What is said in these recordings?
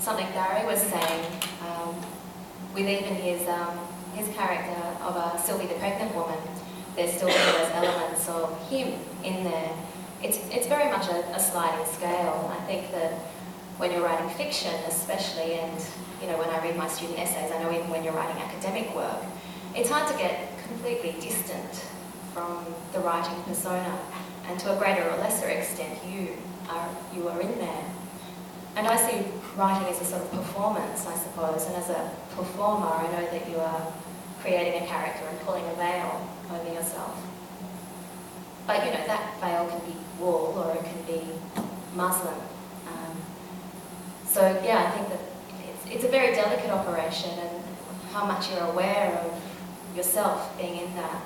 something Barry was saying, with even his character of Sylvie the pregnant woman, there's still those elements of him in there. It's very much a sliding scale. I think that when you're writing fiction especially, and when I read my student essays, I know even when you're writing academic work, it's hard to get completely distant from the writing persona, and to a greater or lesser extent you are in there. And I see writing as a sort of performance, I suppose, and as a performer I know that you are creating a character and pulling a veil over yourself. But that veil can be wool or it can be muslin. So yeah, I think that it's a very delicate operation, and how much you're aware of yourself being in that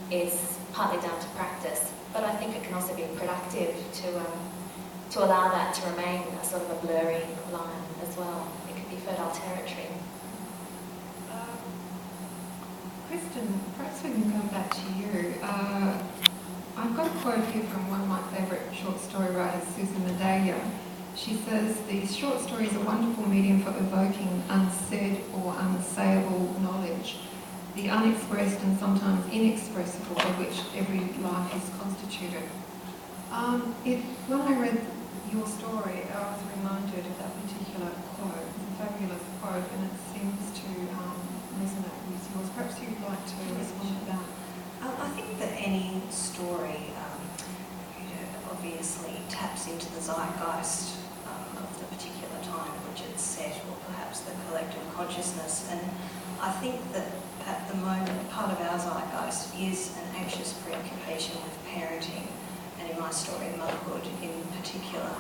is partly down to practice. But I think it can also be productive to allow that to remain a sort of a blurry line as well. It could be fertile territory. Kristen, perhaps we can come back to you. I've got a quote here from one of my favourite short story writers, Susan Midalia. She says, "These short stories are a wonderful medium for evoking unsaid or unsayable knowledge, the unexpressed and sometimes inexpressible of which every life is constituted." When I read your story, I was reminded of that particular quote. It's a fabulous quote, and it seems to resonate with yours. Perhaps you'd like to respond to that. I think that any story obviously taps into the zeitgeist of the particular time in which it's set, or perhaps the collective consciousness. And I think that at the moment, part of our zeitgeist is an anxious preoccupation with parenting, and in my story, motherhood in particular.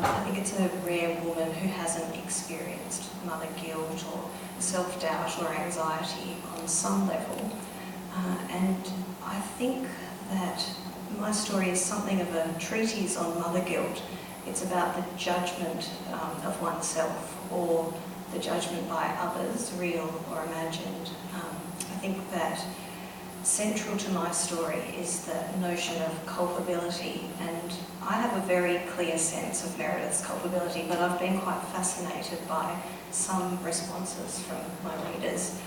I think it's a rare woman who hasn't experienced mother guilt or self-doubt or anxiety on some level. And I think that my story is something of a treatise on mother guilt. It's about the judgment of oneself, or the judgment by others, real or imagined. I think that central to my story is the notion of culpability, and I have a very clear sense of Meredith's culpability, but I've been quite fascinated by some responses from my readers.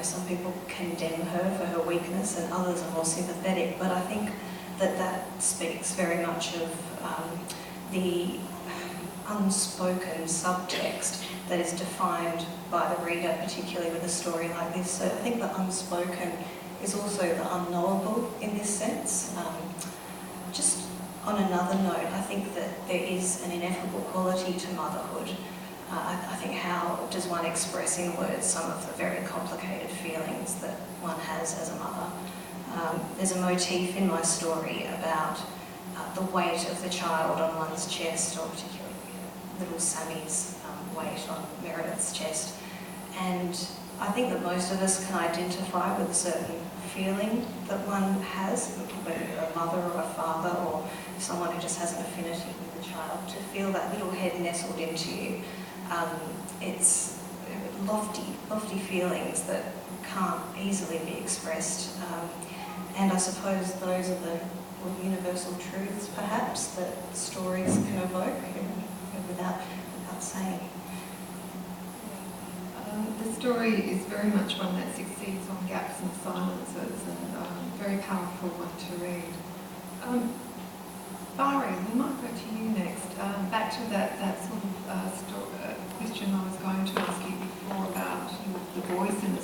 Some people condemn her for her weakness and others are more sympathetic, but I think that speaks very much of the unspoken subtext that is defined by the reader, particularly with a story like this. So I think the unspoken is also the unknowable in this sense. Just on another note, I think that there is an ineffable quality to motherhood. I think, how does one express in words some of the very complicated feelings that one has as a mother? There's a motif in my story about the weight of the child on one's chest, or particularly little Sammy's weight on Meredith's chest. And I think that most of us can identify with a certain feeling that one has, whether you're a mother or a father or someone who just has an affinity with the child, to feel that little head nestled into you. It's lofty feelings that can't easily be expressed. And I suppose those are the universal truths, perhaps, that stories can evoke without saying. The story is very much one that succeeds on gaps and silences, and very powerful one to read. Barry, we might go to you next. Back to that sort of question I was going to ask you before about the voice in